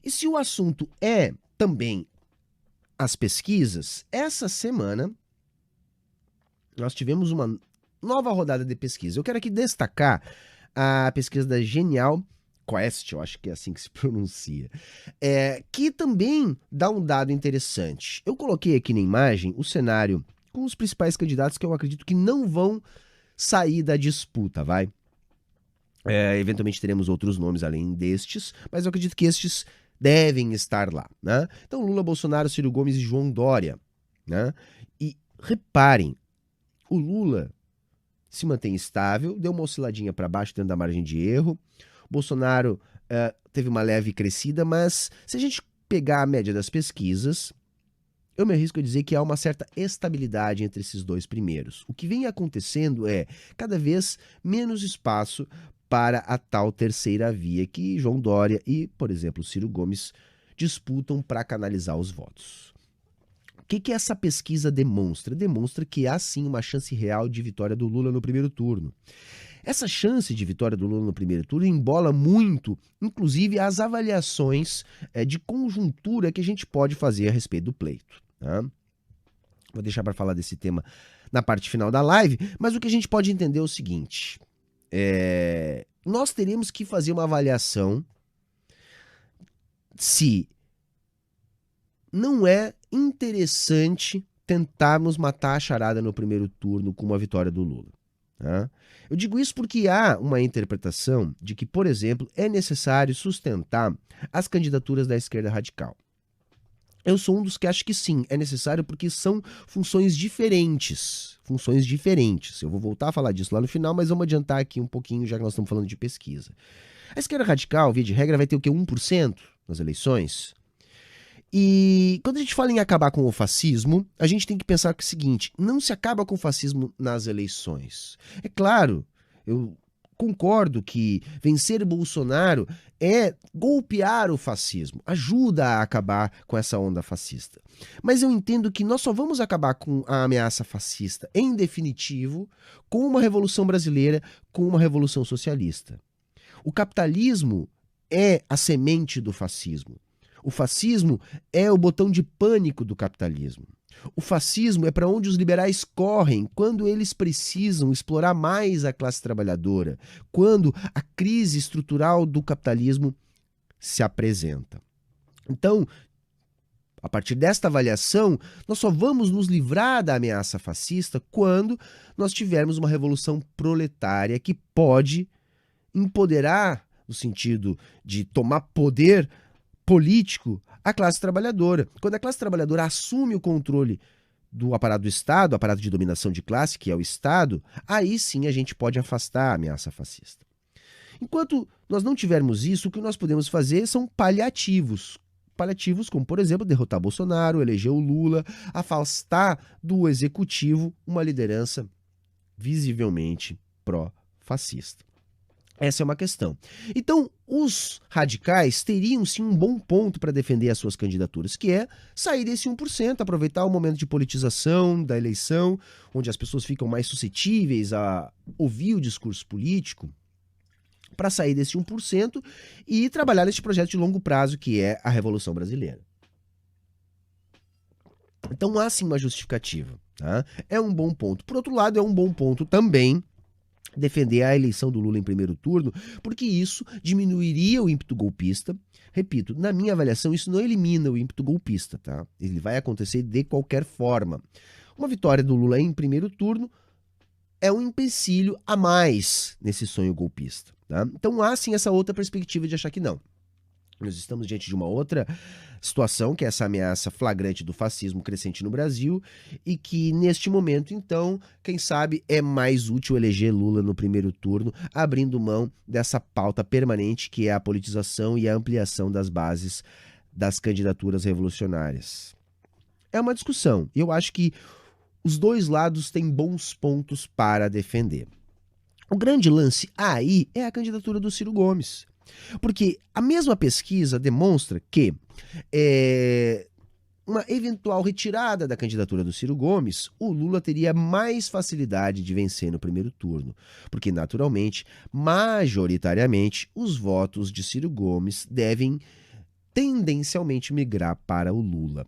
E se o assunto é também as pesquisas, essa semana nós tivemos uma nova rodada de pesquisa. Eu quero aqui destacar a pesquisa da Genial Quest, eu acho que é assim que se pronuncia, que também dá um dado interessante. Eu coloquei aqui na imagem o cenário com os principais candidatos que eu acredito que não vão sair da disputa, vai? Eventualmente teremos outros nomes além destes, mas eu acredito que estes devem estar lá, né? Então, Lula, Bolsonaro, Ciro Gomes e João Dória, né? E reparem, o Lula se mantém estável, deu uma osciladinha para baixo dentro da margem de erro. O Bolsonaro teve uma leve crescida, mas se a gente pegar a média das pesquisas, eu me arrisco a dizer que há uma certa estabilidade entre esses dois primeiros. O que vem acontecendo é cada vez menos espaço para a tal terceira via que João Dória e, por exemplo, Ciro Gomes disputam para canalizar os votos. O que essa pesquisa demonstra? Demonstra que há sim uma chance real de vitória do Lula no primeiro turno. Essa chance de vitória do Lula no primeiro turno embola muito, inclusive, as avaliações de conjuntura que a gente pode fazer a respeito do pleito. Tá? Vou deixar para falar desse tema na parte final da live, mas o que a gente pode entender é o seguinte: nós teremos que fazer uma avaliação se não é interessante tentarmos matar a charada no primeiro turno com uma vitória do Lula. Tá? Eu digo isso porque há uma interpretação de que, por exemplo, é necessário sustentar as candidaturas da esquerda radical. Eu sou um dos que acha que sim, é necessário porque são funções diferentes. Funções diferentes. Eu vou voltar a falar disso lá no final, mas vamos adiantar aqui um pouquinho, já que nós estamos falando de pesquisa. A esquerda radical, via de regra, vai ter o quê? 1% nas eleições? E quando a gente fala em acabar com o fascismo, a gente tem que pensar que é o seguinte: não se acaba com o fascismo nas eleições. É claro, eu concordo que vencer Bolsonaro é golpear o fascismo, ajuda a acabar com essa onda fascista. Mas eu entendo que nós só vamos acabar com a ameaça fascista, em definitivo, com uma revolução brasileira, com uma revolução socialista. O capitalismo é a semente do fascismo. O fascismo é o botão de pânico do capitalismo. O fascismo é para onde os liberais correm quando eles precisam explorar mais a classe trabalhadora, quando a crise estrutural do capitalismo se apresenta. Então, a partir desta avaliação, nós só vamos nos livrar da ameaça fascista quando nós tivermos uma revolução proletária que pode empoderar, no sentido de tomar poder político, a classe trabalhadora. Quando a classe trabalhadora assume o controle do aparato do Estado, aparato de dominação de classe, que é o Estado, aí sim a gente pode afastar a ameaça fascista. Enquanto nós não tivermos isso, o que nós podemos fazer são paliativos. Paliativos como, por exemplo, derrotar Bolsonaro, eleger o Lula, afastar do executivo uma liderança visivelmente pró-fascista. Essa é uma questão. Então, os radicais teriam sim um bom ponto para defender as suas candidaturas, que é sair desse 1%, aproveitar o momento de politização da eleição, onde as pessoas ficam mais suscetíveis a ouvir o discurso político, para sair desse 1% e trabalhar nesse projeto de longo prazo, que é a Revolução Brasileira. Então, há sim uma justificativa. Tá? É um bom ponto. Por outro lado, é um bom ponto também defender a eleição do Lula em primeiro turno, porque isso diminuiria o ímpeto golpista. Repito, na minha avaliação, isso não elimina o ímpeto golpista, tá? Ele vai acontecer de qualquer forma. Uma vitória do Lula em primeiro turno é um empecilho a mais nesse sonho golpista, tá? Então há sim essa outra perspectiva de achar que não. Nós estamos diante de uma outra situação, que é essa ameaça flagrante do fascismo crescente no Brasil, e que, neste momento, então, quem sabe é mais útil eleger Lula no primeiro turno, abrindo mão dessa pauta permanente que é a politização e a ampliação das bases das candidaturas revolucionárias. É uma discussão, e eu acho que os dois lados têm bons pontos para defender. O grande lance aí é a candidatura do Ciro Gomes. Porque a mesma pesquisa demonstra que uma eventual retirada da candidatura do Ciro Gomes, o Lula teria mais facilidade de vencer no primeiro turno. Porque, naturalmente, majoritariamente, os votos de Ciro Gomes devem tendencialmente migrar para o Lula.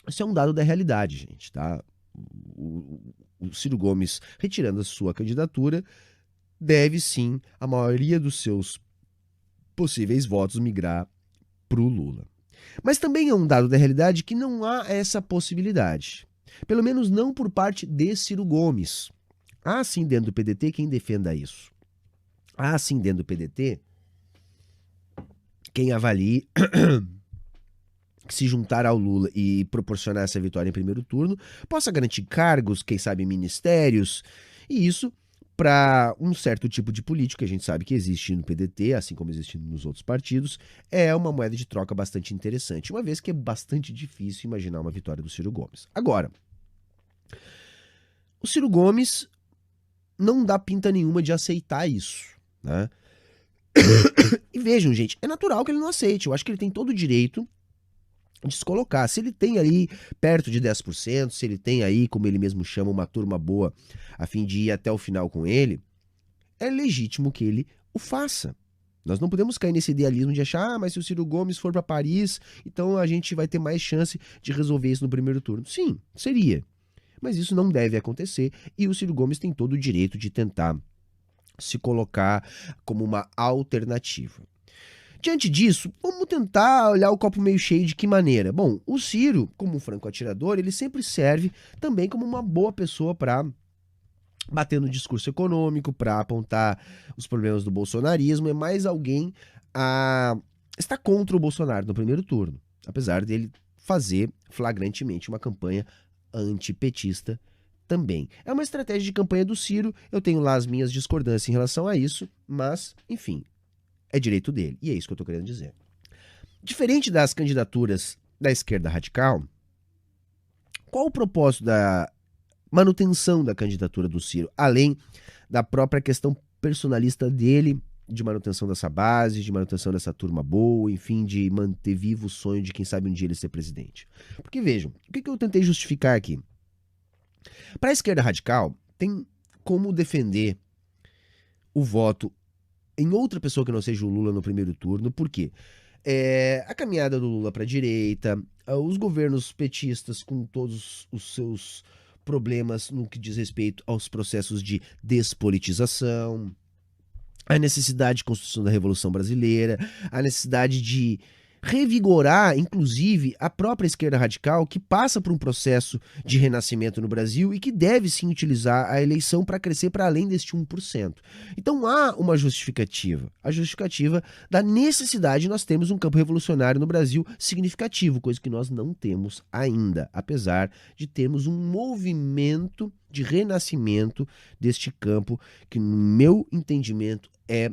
Isso é um dado da realidade, gente, tá? O Ciro Gomes, retirando a sua candidatura, deve sim, a maioria dos seus possíveis votos, migrar para o Lula. Mas também é um dado da realidade que não há essa possibilidade. Pelo menos não por parte de Ciro Gomes. Há sim dentro do PDT quem defenda isso. Há sim dentro do PDT quem avalie que se juntar ao Lula e proporcionar essa vitória em primeiro turno, possa garantir cargos, quem sabe ministérios, e isso para um certo tipo de político que a gente sabe que existe no PDT, assim como existe nos outros partidos, é uma moeda de troca bastante interessante, uma vez que é bastante difícil imaginar uma vitória do Ciro Gomes. Agora, o Ciro Gomes não dá pinta nenhuma de aceitar isso, né? E vejam, gente, é natural que ele não aceite. Eu acho que ele tem todo o direito de se colocar. Se ele tem ali perto de 10%, se ele tem aí, como ele mesmo chama, uma turma boa a fim de ir até o final com ele, é legítimo que ele o faça. Nós não podemos cair nesse idealismo de achar, mas se o Ciro Gomes for para Paris, então a gente vai ter mais chance de resolver isso no primeiro turno. Sim, seria. Mas isso não deve acontecer e o Ciro Gomes tem todo o direito de tentar se colocar como uma alternativa. Diante disso, vamos tentar olhar o copo meio cheio de que maneira? Bom, o Ciro, como um franco atirador, ele sempre serve também como uma boa pessoa para bater no discurso econômico, para apontar os problemas do bolsonarismo, é mais alguém a estar contra o Bolsonaro no primeiro turno, apesar dele fazer flagrantemente uma campanha antipetista também. É uma estratégia de campanha do Ciro, eu tenho lá as minhas discordâncias em relação a isso, mas, enfim, é direito dele, e é isso que eu estou querendo dizer. Diferente das candidaturas da esquerda radical, qual o propósito da manutenção da candidatura do Ciro, além da própria questão personalista dele, de manutenção dessa base, de manutenção dessa turma boa, enfim, de manter vivo o sonho de quem sabe um dia ele ser presidente? Porque vejam, o que eu tentei justificar aqui? Para a esquerda radical, tem como defender o voto em outra pessoa que não seja o Lula no primeiro turno, por quê? A caminhada do Lula para a direita, os governos petistas com todos os seus problemas no que diz respeito aos processos de despolitização, a necessidade de construção da Revolução Brasileira, a necessidade de revigorar, inclusive, a própria esquerda radical, que passa por um processo de renascimento no Brasil e que deve sim utilizar a eleição para crescer para além deste 1%. Então há uma justificativa, a justificativa da necessidade de nós termos um campo revolucionário no Brasil significativo, coisa que nós não temos ainda, apesar de termos um movimento de renascimento deste campo que, no meu entendimento, é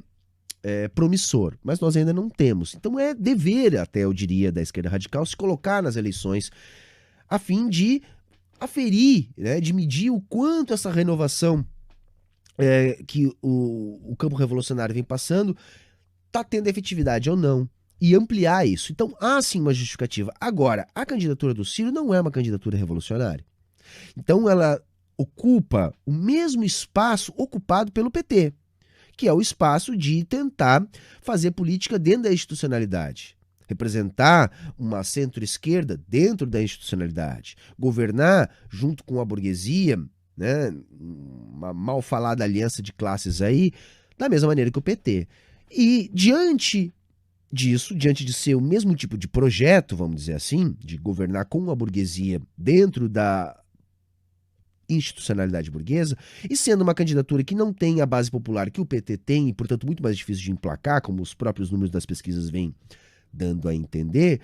promissor, mas nós ainda não temos. Então é dever, até eu diria, da esquerda radical se colocar nas eleições a fim de aferir, né, de medir o quanto essa renovação que o campo revolucionário vem passando está tendo efetividade ou não, e ampliar isso. Então há sim uma justificativa. Agora, a candidatura do Ciro não é uma candidatura revolucionária. Então ela ocupa o mesmo espaço ocupado pelo PT, que é o espaço de tentar fazer política dentro da institucionalidade, representar uma centro-esquerda dentro da institucionalidade, governar junto com a burguesia, né, uma mal falada aliança de classes aí, da mesma maneira que o PT. E diante disso, diante de ser o mesmo tipo de projeto, vamos dizer assim, de governar com a burguesia dentro da institucionalidade burguesa, e sendo uma candidatura que não tem a base popular que o PT tem, e portanto muito mais difícil de emplacar, como os próprios números das pesquisas vêm dando a entender,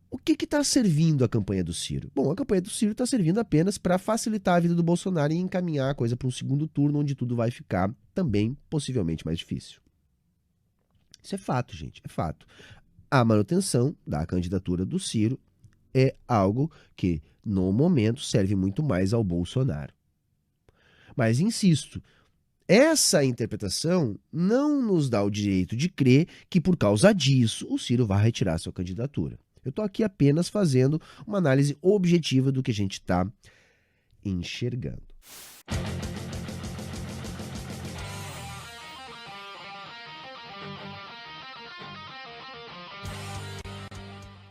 o que está servindo a campanha do Ciro? Bom, a campanha do Ciro está servindo apenas para facilitar a vida do Bolsonaro e encaminhar a coisa para um segundo turno, onde tudo vai ficar também possivelmente mais difícil. Isso é fato, gente, é fato. A manutenção da candidatura do Ciro é algo que, no momento, serve muito mais ao Bolsonaro. Mas, insisto, essa interpretação não nos dá o direito de crer que, por causa disso, o Ciro vai retirar sua candidatura. Eu estou aqui apenas fazendo uma análise objetiva do que a gente está enxergando.